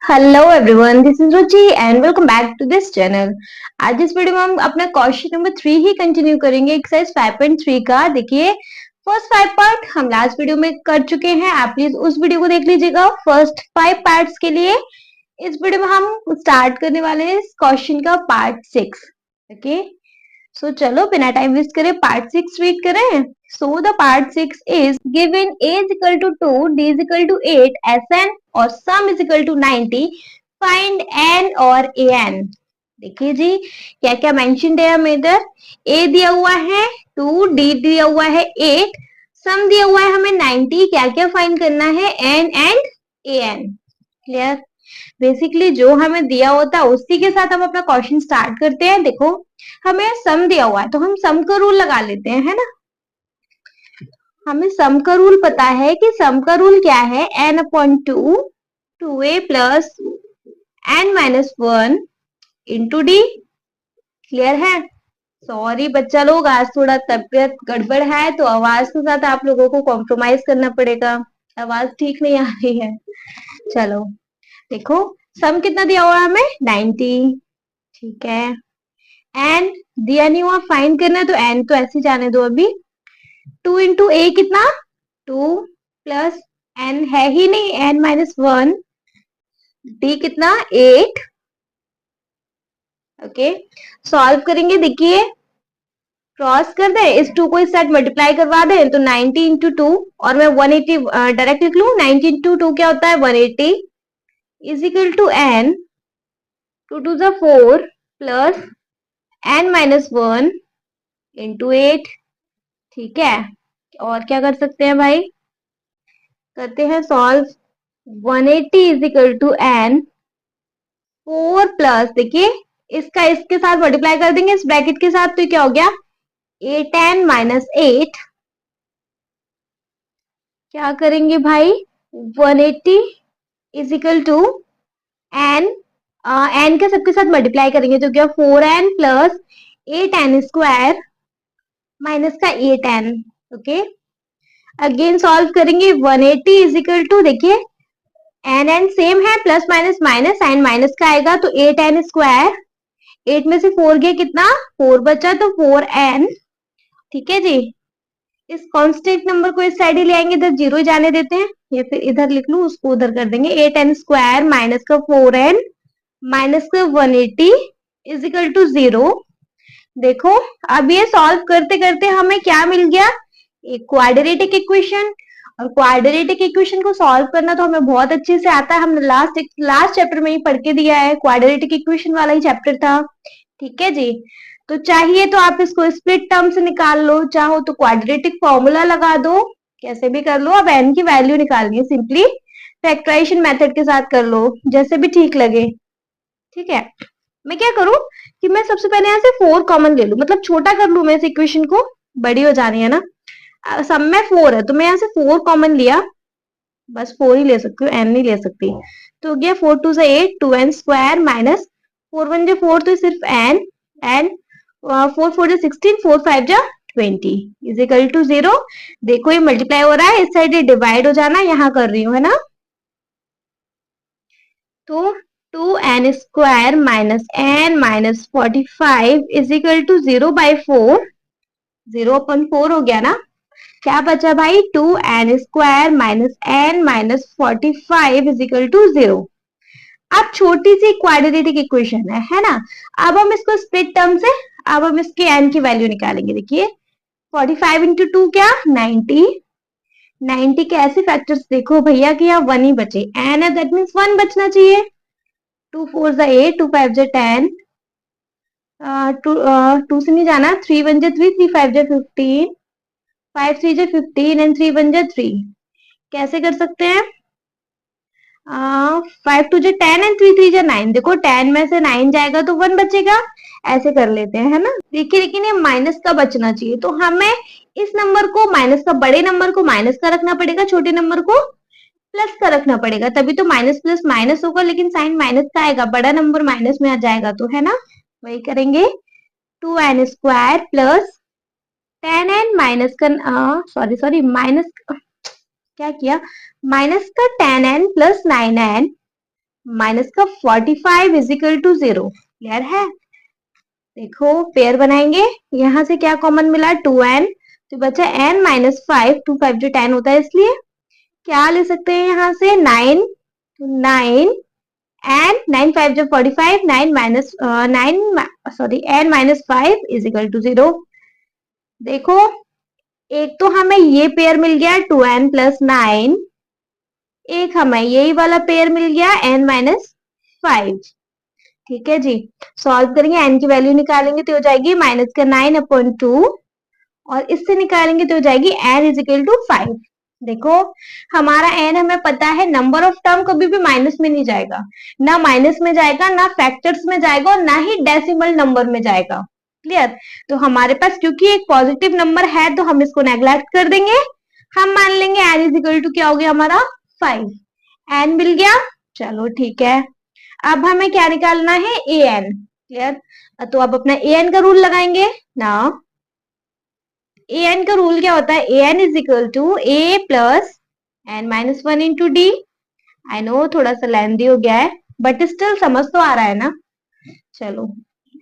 Hello everyone, this is Ruchi and welcome back to this channel. आज इस video में हम अपना क्वेश्चन नंबर 3 ही कंटिन्यू करेंगे एक्सरसाइज 5.3 का। देखिए, फर्स्ट 5 पार्ट हम लास्ट वीडियो में कर चुके हैं, आप प्लीज उस वीडियो को देख लीजिएगा फर्स्ट 5 पार्ट्स के लिए। इस वीडियो में हम स्टार्ट करने वाले हैं इस क्वेश्चन का पार्ट 6। ओके, सो चलो बिना टाइम वेस्ट करे पार्ट 6 रीड करें। So the part 6 is given a is equal to 2, d is equal to 8, sn और sum is equal to 90, find n और an। देखिए जी, क्या क्या मेंशन्ड है हमें इधर। a दिया हुआ है 2, d दिया हुआ है 8, सम दिया हुआ है हमें 90, क्या क्या फाइंड करना है n and an। Clear. Basically जो हमें दिया होता है उसी के साथ हम अपना क्वेश्चन स्टार्ट करते हैं। देखो, हमें सम दिया हुआ है तो हम सम का रूल लगा लेते हैं, है ना। हमें सम का रूल पता है कि सम का रूल क्या है, n upon 2 2a plus n minus 1 into D. Clear है। सॉरी बच्चा लोग, आज थोड़ा तबीयत गड़बड़ है तो आवाज के साथ आप लोगों को कॉम्प्रोमाइज करना पड़ेगा, आवाज ठीक नहीं आ रही है। चलो देखो, सम कितना दिया हुआ है हमें 90। ठीक है, एन दिया नहीं हुआ, फाइंड करना है तो एन तो ऐसे जाने दो अभी। 2 इंटू ए कितना 2 प्लस एन है ही नहीं एन माइनस 1, डी कितना 8। ओके, सॉल्व करेंगे। देखिए, क्रॉस कर दे, इस 2 को इस साइड मल्टीप्लाई करवा दे तो 90 इंटू 2 और मैं 180 डायरेक्ट लिख लू। 90 इंटू 2 क्या होता है 180 is equal to N 2 to the 4 plus N minus 1 into 8। ठीक है, और क्या कर सकते हैं भाई, करते हैं solve. 180 is equal to N 4 plus, देखिए इसका इसके साथ मल्टीप्लाई कर देंगे इस ब्रैकेट के साथ तो क्या हो गया 8 एन माइनस 8। क्या करेंगे भाई 180 is equal to N, N के सबके साथ मल्टीप्लाई करेंगे तो क्या 4 N plus 8 N square minus का 8 एन। ओके, अगेन सॉल्व करेंगे। 180 इज इक्वल टू, देखिए एन एन सेम है, plus minus minus, sign minus का आएगा तो 8 एन स्क्वायर, 8 में से 4 गया कितना 4 बचा तो 4 एन। ठीक है जी, इस कांस्टेंट नंबर को इस साइड ही ले आएंगे, इधर जीरो ही जाने देते हैं, या फिर इधर लिख लू उसको उधर कर देंगे। 8 एन स्क्वायर माइनस का 4 एन माइनस का 180 इज इक्वल टू 0। देखो, अब ये सॉल्व करते करते हमें क्या मिल गया, एक क्वाड्रेटिक इक्वेशन। और क्वाड्रेटिक इक्वेशन को सॉल्व करना तो हमें बहुत अच्छे से आता है, हमने लास्ट चैप्टर में ही पढ़ के दिया है, क्वाड्रेटिक इक्वेशन वाला ही चैप्टर था। ठीक है जी, तो चाहिए तो आप इसको स्प्लिट टर्म से निकाल लो, चाहो तो क्वाड्रेटिक फॉर्मूला लगा दो, कैसे भी कर लो। अब एन की वैल्यू निकालनी है, सिंपली फैक्टराइजेशन मेथड के साथ कर लो, जैसे भी ठीक लगे। ठीक है, मैं क्या करूं कि मैं सबसे पहले यहाँ से 4 कॉमन ले लू, मतलब छोटा कर लू मैं इस इक्वेशन को, बड़ी हो जानी है ना। सब में 4 है तो मैं यहाँ से 4 कॉमन लिया, बस 4 ही ले सकती हूँ, एन नहीं ले सकती। तो गया 4 टू से 8 2 एन स्क्वायर माइनस 4 1 जो 4 तो सिर्फ एन एन 4 4 जो 16 4 5 जो 20 इज इक्वल टू 0। देखो ये मल्टीप्लाई हो रहा है, इस साइड ये डिवाइड हो जाना, यहाँ कर रही हूँ, है ना। तो 2 N square minus N minus 45 is equal to 0 by 4, 0 अपन 4 हो गया ना। क्या बचा भाई 2 N square minus N minus 45 is equal to 0। अब छोटी सी क्वाड्रेटिक इक्वेशन है ना। अब हम इसको स्प्लिट टर्म से, अब हम इसके एन की वैल्यू निकालेंगे। देखिए 45 इंटू 2 क्या 90, 90 के ऐसे फैक्टर्स देखो भैया कि यहाँ 1 ही बचे, एन है दैट मीन्स 1 बचना चाहिए। 2 4 जा 8 2 5 जा 10, 2 से नहीं जाना, 3 1 जा 3 3 5 जा 15, 5 3 जा 15 एंड 3 1 जा 3। कैसे कर सकते हैं 5 2 जा 10 एंड 3 3 जा 9। देखो 10 में से 9 जाएगा तो 1 बचेगा, ऐसे कर लेते हैं, है ना। देखिए लेकिन ये माइनस का बचना चाहिए, तो हमें इस नंबर को माइनस का, बड़े नंबर को माइनस का रखना पड़ेगा, छोटे नंबर को प्लस का रखना पड़ेगा, तभी तो माइनस प्लस माइनस होगा, लेकिन साइन माइनस का आएगा, बड़ा नंबर माइनस में आ जाएगा तो, है ना। वही करेंगे 2 N square plus 10 N minus का सॉरी माइनस क्या किया, माइनस का 10 एन प्लस 9 एन माइनस का 45 इजिकल टू 0। क्लियर है? देखो पेयर बनाएंगे, यहां से क्या कॉमन मिला 2n, तो बचा n माइनस 5, 2 5 जो 10 होता है, इसलिए क्या ले सकते हैं यहाँ से 9, 9 एंड 9 5 जो 45, 9 minus 9 sorry n minus 5 is equal to 0। देखो एक तो हमें ये पेयर मिल गया 2n प्लस 9, एक हमें यही वाला पेयर मिल गया n माइनस 5। ठीक है जी, सॉल्व करेंगे, n की वैल्यू निकालेंगे तो हो जाएगी माइनस का 9/2, और इससे निकालेंगे तो हो जाएगी n इज इक्वल टू 5। देखो हमारा n हमें पता है, नंबर ऑफ टर्म कभी भी माइनस में नहीं जाएगा, ना माइनस में जाएगा, ना फैक्टर्स में जाएगा, और ना ही डेसिमल नंबर में जाएगा। क्लियर? तो हमारे पास क्योंकि एक पॉजिटिव नंबर है तो हम इसको नेग्लेक्ट कर देंगे, हम मान लेंगे n इज इक्वल टू क्या हो गया हमारा 5। n मिल गया, चलो ठीक है। अब हमें क्या निकालना है an। क्लियर? तो अब अपना an का रूल लगाएंगे ना। an का रूल क्या होता है, an is equal to a plus n minus 1 into D. I know थोड़ा सा लेंदी हो गया है, बट स्टिल समझ तो आ रहा है ना। चलो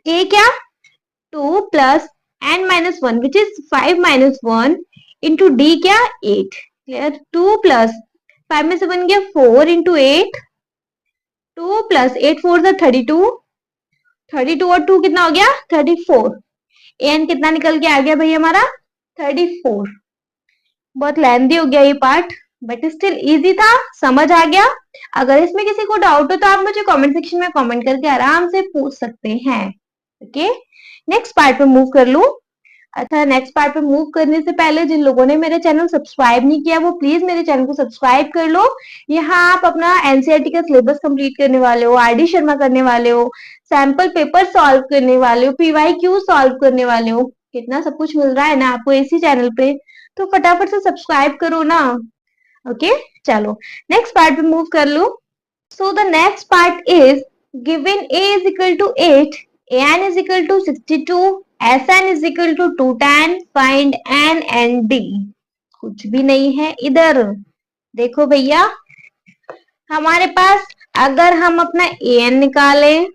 a क्या 2 plus n minus 1 which is 5 minus 1 into D क्या 8। क्लियर? 2 प्लस 5 में से बन गया 4 इंटू 8, 2 प्लस 8 4 सा 32, 32 और 2 कितना हो गया 34। एन कितना निकल के आ गया भाई हमारा 34। बहुत लेंदी हो गया ये पार्ट, बट स्टिल इजी था, समझ आ गया। अगर इसमें किसी को डाउट हो तो आप मुझे कमेंट सेक्शन में कमेंट करके आराम से पूछ सकते हैं। ओके, नेक्स्ट पार्ट पे मूव कर लूं। अच्छा, नेक्स्ट पार्ट पे मूव करने से पहले जिन लोगों ने मेरे चैनल सब्सक्राइब नहीं किया वो प्लीज मेरे चैनल को सब्सक्राइब कर लो। यहाँ आप अपना एनसीईआरटी का सिलेबस कंप्लीट करने वाले हो, आरडी शर्मा करने वाले हो, सैंपल पेपर सॉल्व करने वाले हो, पीवाईक्यू सॉल्व करने वाले हो, कितना सब कुछ मिल रहा है ना आपको इसी चैनल पे, तो फटाफट से सब्सक्राइब करो ना। ओके, चलो नेक्स्ट पार्ट पे मूव कर लो। So the next part is given a is equal to 8, an is equal to 62, sn is equal to 210, find n and d। कुछ भी नहीं है इधर। देखो भैया हमारे पास अगर हम अपना an निकालें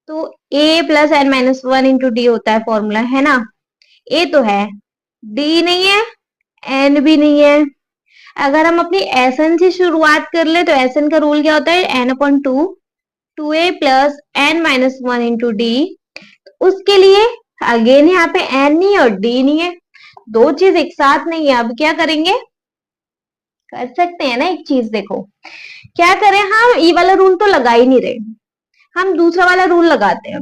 तो a plus N minus 1 into D होता है, फॉर्मूला है ना। a तो है, d नहीं है, n भी नहीं है। अगर हम अपनी एसएन से शुरुआत कर ले तो एसएन का रूल क्या होता है n/2, 2a plus N minus 1 into D. उसके लिए अगेन यहाँ पे n नहीं और d नहीं है, दो चीज एक साथ नहीं है। अब क्या करेंगे, कर सकते हैं ना एक चीज, देखो क्या करें, हम ये वाला रूल तो लगा ही नहीं रहे, हम दूसरा वाला रूल लगाते हैं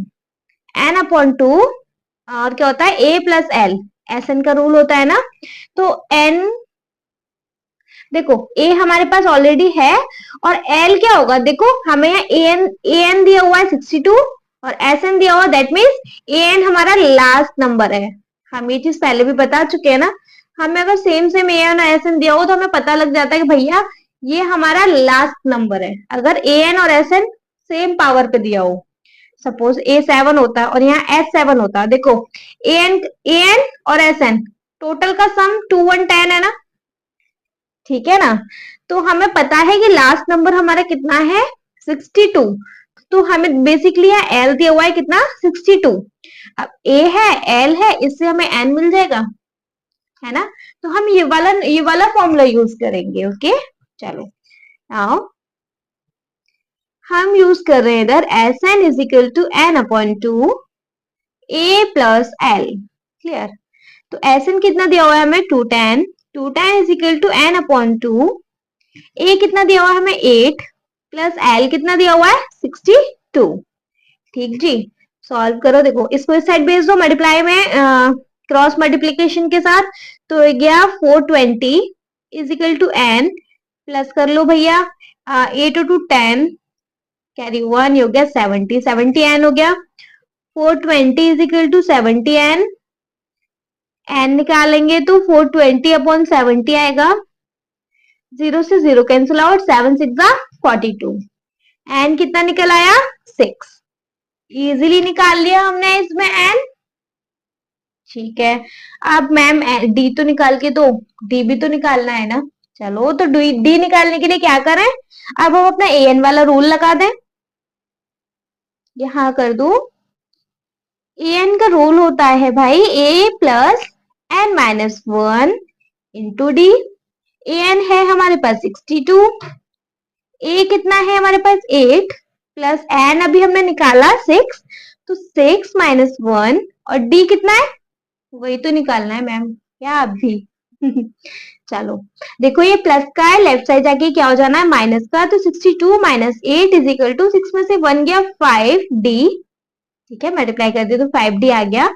n/2, और क्या होता है a प्लस एल, एसएन का रूल होता है ना। तो n, देखो a हमारे पास ऑलरेडी है, और l क्या होगा, देखो हमें यहाँ an दिया हुआ है 62 और sn दिया हुआ, दैट मीन्स an हमारा लास्ट नंबर है। हम ये चीज पहले भी बता चुके हैं ना, हमें अगर सेम सेम an और sn दिया हो तो हमें पता लग जाता है कि भैया ये हमारा लास्ट नंबर है। अगर an और sn सेम पावर पे दिया हो, सपोज a7 होता है और यहाँ s7 होता है, देखो an और sn टोटल का सम 2 1 10 है ना, ठीक है ना। तो हमें पता है कि लास्ट नंबर हमारा कितना है 62, तो हमें बेसिकली यहाँ एल दिया हुआ है कितना 62। अब ए है एल है, इससे हमें एन मिल जाएगा, है ना। तो हम ये वाला फॉर्मूला यूज करेंगे। ओके, चलो नाउ हम यूज कर रहे हैं इधर S N is equal to n/2 a plus L. Clear? तो एस एन कितना दिया हुआ है हमें 210, 210 इज इक्वल टू n/2, ए कितना दिया हुआ है हमें 8 प्लस एल कितना दिया हुआ है 62। ठीक जी, सॉल्व करो, देखो इसको इस साइड भेज दो मल्टीप्लाई में, क्रॉस मल्टीप्लीकेशन के साथ, तो गया 420 is equal to N, plus कर लो भैया 8 टू 10 कैरी 1 हो गया 70, 70 एन हो गया, 420 is equal to 70 N, N निकालेंगे तो 420/70 आएगा, 0 से 0 कैंसिल आउट, 7 6 42, एन कितना निकल आया 6। इजीली निकाल लिया हमने इसमें एन। ठीक है, अब मैम डी तो निकाल के दो, डी भी तो निकालना है ना। चलो तो डी निकालने के लिए क्या करें, अब हम अपना ए एन वाला रूल लगा दें। यहां कर दू, ए एन का रूल होता है भाई A plus N minus one into D. A N है हमारे पास 62, ए कितना है हमारे पास 8, प्लस एन अभी हमने निकाला 6, तो 6 माइनस वन, और डी कितना है वही तो निकालना है मैम, क्या आप भी चलो देखो ये प्लस का है, लेफ्ट साइड जाके क्या हो जाना है माइनस का, तो 62 माइनस 8 इज इक्वल टू 6 में से 1 गया 5 डी। ठीक है, मल्टीप्लाई कर दिया तो 5 डी आ गया।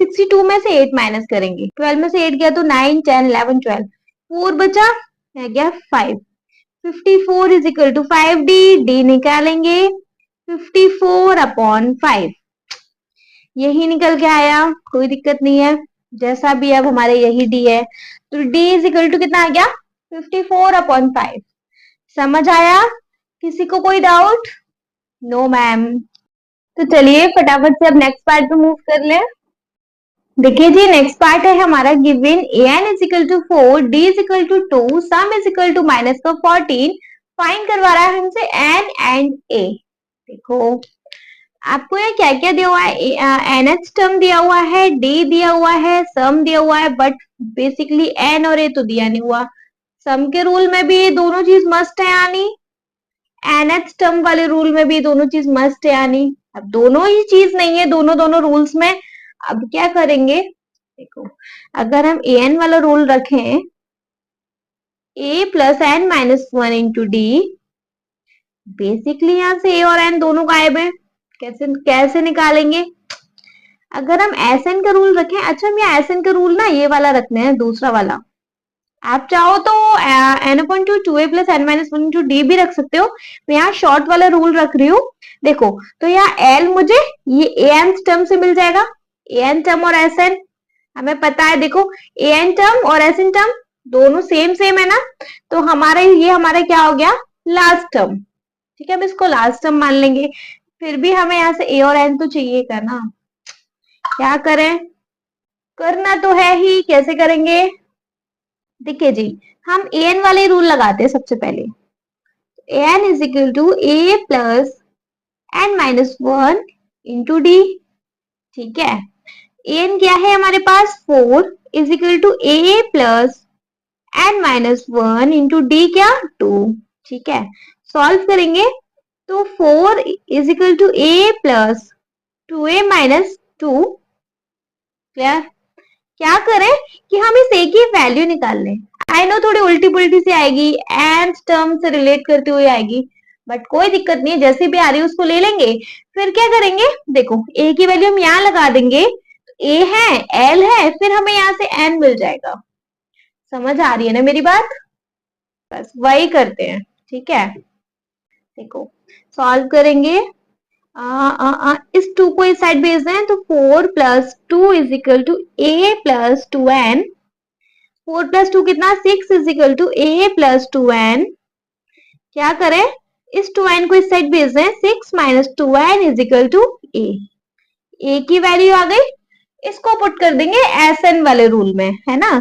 62 में से 8 माइनस करेंगे, 12 में से 8 गया तो 9 10 11 12, 4 बचा, रह गया 5। 54 is equal to 5 D, D निकालेंगे 54 अपॉन 5, यही निकल के आया, कोई दिक्कत नहीं है, जैसा भी अब हमारे यही डी है, तो डी इज इक्वल टू कितना आ गया 54 अपॉन 5। समझ आया, किसी को कोई डाउट? No ma'am. तो चलिए फटाफट से अब नेक्स्ट पार्ट पे मूव कर ले। देखिए जी नेक्स्ट पार्ट है हमारा, given A N is equal to 4, D is equal to 2, sum is equal to minus का 14, फाइंड करवा रहा है हमसे एन एंड ए। देखो आपको ये क्या क्या दिया हुआ है, एनएच टर्म दिया हुआ है, डी दिया हुआ है, सम दिया हुआ है, बट बेसिकली एन और ए तो दिया नहीं हुआ। सम के रूल में भी ये दोनों चीज मस्ट है यानी, एनएच टर्म वाले रूल में भी दोनों चीज मस्ट है यानी। अब दोनों ही चीज नहीं है दोनों दोनों रूल्स में, अब क्या करेंगे, देखो अगर हम ए एन वाला रूल रखें, A plus N minus one into D, basically यहां से ए और एन दोनों गायब है, कैसे कैसे निकालेंगे? अगर हम एस एन का रूल रखें, अच्छा हम यहाँ एस एन का रूल ना ये वाला रखते हैं, दूसरा वाला, आप चाहो तो N upon two A plus N minus one into D भी रख सकते हो, मैं यहाँ शॉर्ट वाला रूल रख रही हूँ। देखो तो यहाँ एल मुझे ये ए एन टर्म से मिल जाएगा, ए एन टर्म और एस एन हमें पता है, देखो ए एन टर्म और एस एन टर्म दोनों सेम सेम है ना, तो हमारा ये हमारा क्या हो गया लास्ट टर्म। ठीक है, हम इसको लास्ट टर्म मान लेंगे, फिर भी हमें यहाँ से ए और एन तो चाहिए करना, क्या करें, करना तो है ही, कैसे करेंगे? देखिए जी हम ए एन वाले रूल लगाते हैं सबसे पहले, A N is equal to A plus N minus one into D. ठीक है, ए एन क्या है हमारे पास 4 is equal to A plus N minus one into D क्या 2। ठीक है, सॉल्व करेंगे तो 4 is equal to A plus 2a minus 2। Clear? क्या करें कि हम इस a की वैल्यू निकाल लें, आई नो थोड़ी उल्टी पुल्टी से आएगी, एंड टर्म से रिलेट करते हुए आएगी, बट कोई दिक्कत नहीं है, जैसे भी आ रही है उसको ले लेंगे। फिर क्या करेंगे, देखो a की वैल्यू हम यहाँ लगा देंगे, a है l है, फिर हमें यहाँ से n मिल जाएगा। समझ आ रही है ना मेरी बात? बस वही करते हैं। ठीक है, देखो सॉल्व करेंगे, इस 2 को इस साइड भेज दें, तो 4 plus 2 is equal to A plus 2n, 4 plus 2 कितना 6 is equal to A plus 2n। क्या करें, इस 2n को इस साइड भेज दें, 6 minus 2n is equal to A की वैल्यू आ गई, इसको पुट कर देंगे एस एन वाले रूल में, है ना,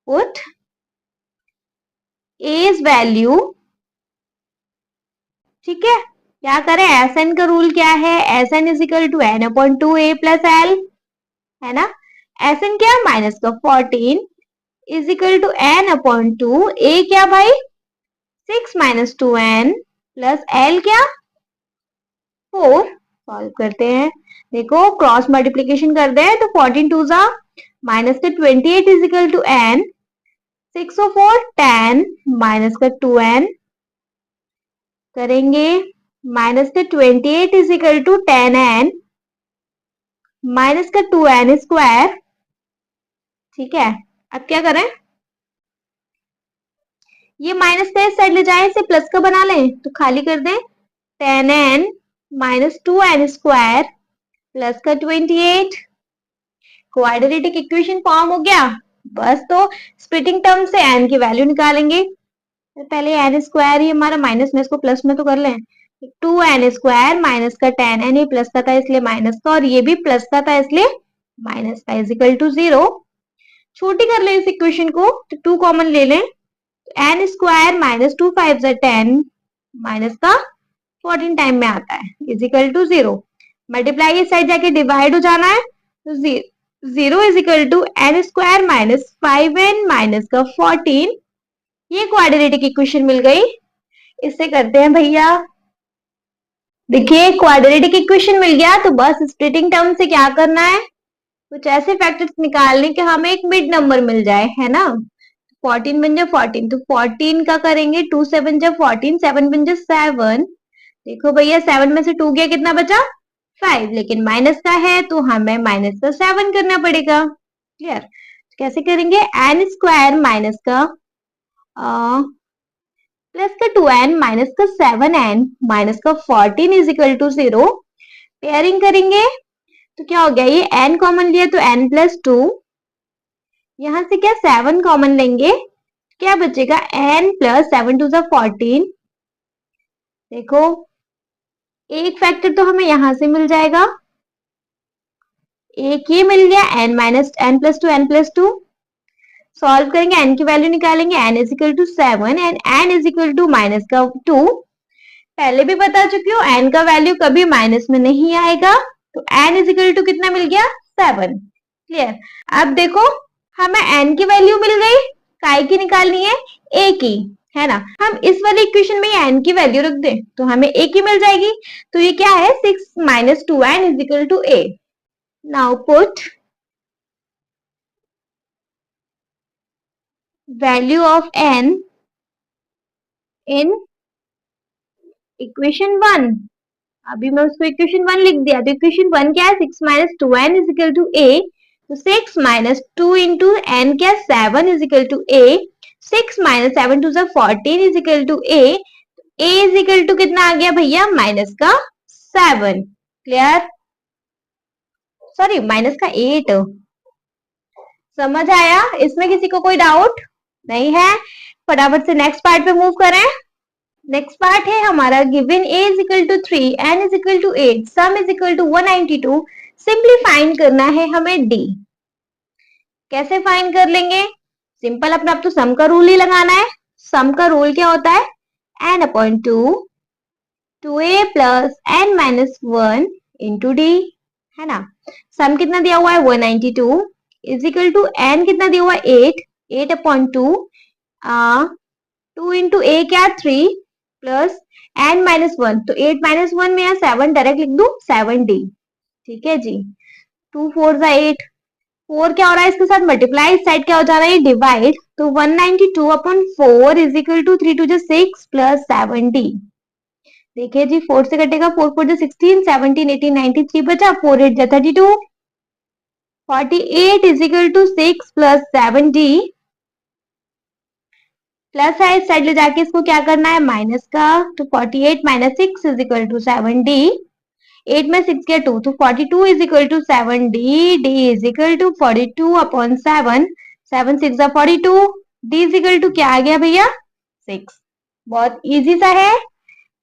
पुट एज वैल्यू। ठीक है, क्या करें, एस एन का रूल क्या है, S N is equal to N upon two A plus L, है ना, एस एन क्या माइनस का 14 is equal to N upon two A क्या भाई 6 माइनस 2n प्लस एल क्या 4। सॉल्व करते हैं, देखो क्रॉस मल्टीप्लीकेशन कर दे तो 14 टू जा माइनस का 28 इज इक्वल टू एन, 6 और 4 10 माइनस का 2n करेंगे, माइनस का 28 is equal to 10n minus का 2n स्क्वायर। ठीक है, अब क्या करें, ये माइनस का इस साइड ले जाए, इसे प्लस का बना लें, तो खाली कर दें 10n minus 2n square plus का 28, क्वाड्रेटिक इक्वेशन फॉर्म हो गया। बस तो स्प्लिटिंग टर्म से n की वैल्यू निकालेंगे, तो पहले n स्क्वायर ही हमारा माइनस में, इसको प्लस में तो कर लें, 2n स्क्वायर माइनस का 10n, ये प्लस का था इसलिए माइनस का, और ये भी प्लस का था इसलिए माइनस का, इज इक्वल टू 0। छोटी कर ले इस इक्वेशन को, तो 2 कॉमन ले लें, एन स्क्वायर माइनस 2 5 10 माइनस का 14 टाइम में आता है इज इक्वल टू 0। मल्टीप्लाई इस साइड जाके डिवाइड हो जाना है तो 0 is equal to N square minus 5n minus का 14। ये क्वाड्रेटिक इक्वेशन मिल गई। इससे करते हैं भैया, देखिए क्वाड्रेटिक इक्वेशन मिल गया तो बस स्प्लिटिंग टर्म से क्या करना है, कुछ ऐसे फैक्टर्स निकालने कि हमें एक मिड नंबर मिल जाए, है ना। 14 बन जाए 14 तो 14 का करेंगे 2 7 जा 14, 7 बन जा 7। देखो भैया 7 में से 2 गया कितना बचा 5, लेकिन माइनस का है तो हमें माइनस का 7 करना पड़ेगा। क्लियर। कैसे करेंगे, एन स्क्वायर माइनस का प्लस का 2n माइनस का 7n माइनस का 14 इज इक्वल टू 0। पेयरिंग करेंगे तो क्या हो गया, ये n कॉमन लिया तो n प्लस 2, यहां से क्या 7 कॉमन लेंगे, क्या बचेगा n प्लस 7 टू द 14। देखो एक फैक्टर तो हमें यहां से मिल जाएगा, एक ये मिल गया n minus n plus 2 n plus 2। Solve करेंगे n की वैल्यू निकालेंगे, n is equal to 7 and n is equal to minus का 2। पहले भी बता चुकी हूँ n का वैल्यू कभी माइनस में नहीं आएगा, तो n इज इक्वल टू कितना मिल गया 7। क्लियर। अब देखो हमें n की वैल्यू मिल गई, काय की निकालनी है a की, है ना। हम इस वाले इक्वेशन में n की वैल्यू रख दें तो हमें a की मिल जाएगी। तो ये क्या है 6 minus 2n is equal to a। Now put value of n in equation 1। अभी मैं उसको इक्वेशन 1 लिख दिया, तो इक्वेशन 1 क्या है 6 minus 2n is equal to a। तो 6 माइनस 2 इंटू n क्या 7 is equal to a। 6 minus 7 to 14 is equal to a। a is equal to कितना आ गया भैया माइनस का 7। क्लियर, सॉरी माइनस का 8। समझ आया, इसमें किसी को कोई डाउट नहीं है। फटाफट से नेक्स्ट पार्ट पे मूव करें। नेक्स्ट पार्ट है हमारा, given a is equal to 3 n is equal to 8 sum is equal to 192। Simply find करना है हमें d। कैसे फाइंड कर लेंगे, सिंपल अपने आप तो सम का रूल ही लगाना है। सम का रूल क्या होता है, n upon 2 2a plus n minus 1 into D, है ना। सम कितना दिया हुआ है 192 इज इक्वल टू n कितना दिया हुआ है 8, 8 अपॉन 2 2 इंटू a क्या 3 प्लस n माइनस 1, तो 8 माइनस 1 में यहाँ 7 डायरेक्ट लिख दू 7d। ठीक है जी, 2 4 जा 8, 4 क्या हो रहा है इसके साथ मल्टीप्लाई, इस साइड क्या हो जा रहा है डिवाइड, तो 192 अपॉन 4 इज इक्वल टू 3 2 जा 6 प्लस 7d। देखिए जी 4 से कटेगा 4 4 जा 16, 17 18 93 बचा, 4 8 जा 32, 48 is equal to 6 plus 7d। Plus है इस साइड ले जाके इसको क्या करना है माइनस का, तो 48 minus 6 is equal to 7d। 8 में 6 के 2 तो 42 is equal to 7d। d is equal to 42 upon 7, 7 6 जा 42, d इज इक्वल टू क्या आ गया भैया 6। बहुत इजी सा है।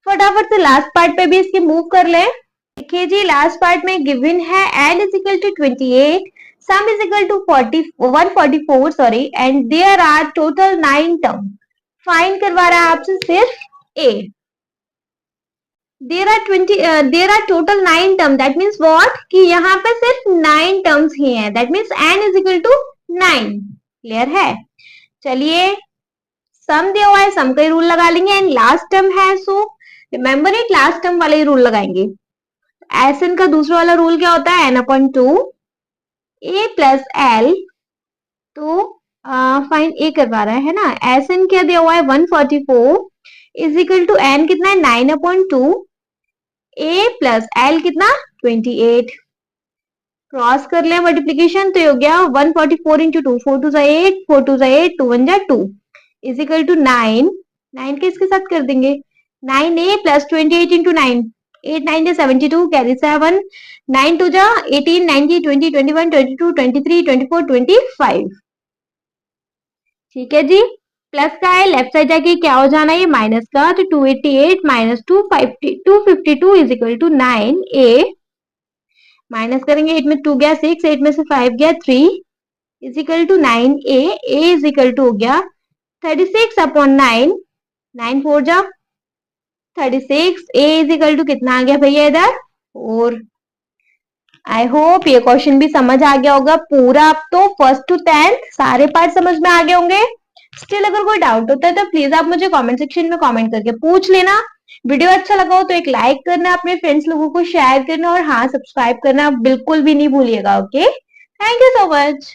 फटाफट से लास्ट पार्ट पे भी इसके मूव कर ले। देखिए जी लास्ट पार्ट में गिवन है n is equal to 28 sum is equal to 144 sorry and there are total 9 term. Find करवा रहा है आपसे सिर्फ a। There are total 9 term, that means what कि यहाँ पे सिर्फ 9 टर्म्स ही हैं, that means n is equal to 9। Clear है। चलिए सम दिया हुआ है, सम का ही रूल लगा लेंगे एंड लास्ट टर्म है so remember it, last term वाला ही रूल लगाएंगे। एस का दूसरा वाला रूल क्या होता है n upon 2 a plus l। तो फाइंड a करवा रहा है ना, एस एन क्या दिया हुआ है 144 इज इक्वल टू n कितना है 9 अपॉन 2 a प्लस l कितना 28। क्रॉस कर ले मल्टीप्लीकेशन तो हो गया 144 इंटू 2, 4 2 8, 4 2 8, 2 1 2 इज इक्वल टू 9। 9 के इसके साथ कर देंगे 9a प्लस 28 इंटू 9, 8 9 72 कैरी 7, 9 2 जा 18 19 20 21 22 23 24 25। ठीक है जी, प्लस का है लेफ्ट साइड जाके क्या हो जाना है माइनस का, तो 288 minus 252 is equal to 9a। Minus करेंगे 8 में 2 गया 6, 8 में से 5 गया 3 is equal to 9a। a is equal to हो गया 36 अपॉन 9, 9 4 जा 36, a इज इक्वल टू कितना आ गया भैया इधर 4। आई होप ये क्वेश्चन भी समझ आ गया होगा पूरा। आप तो फर्स्ट टू 10th सारे पार्ट समझ में आ गए होंगे। स्टिल अगर कोई डाउट होता है तो प्लीज आप मुझे कमेंट सेक्शन में कमेंट करके पूछ लेना। वीडियो अच्छा लगा हो तो एक लाइक करना, अपने फ्रेंड्स लोगों को शेयर करना और हाँ सब्सक्राइब करना बिल्कुल भी नहीं भूलिएगा। Okay, thank you so much.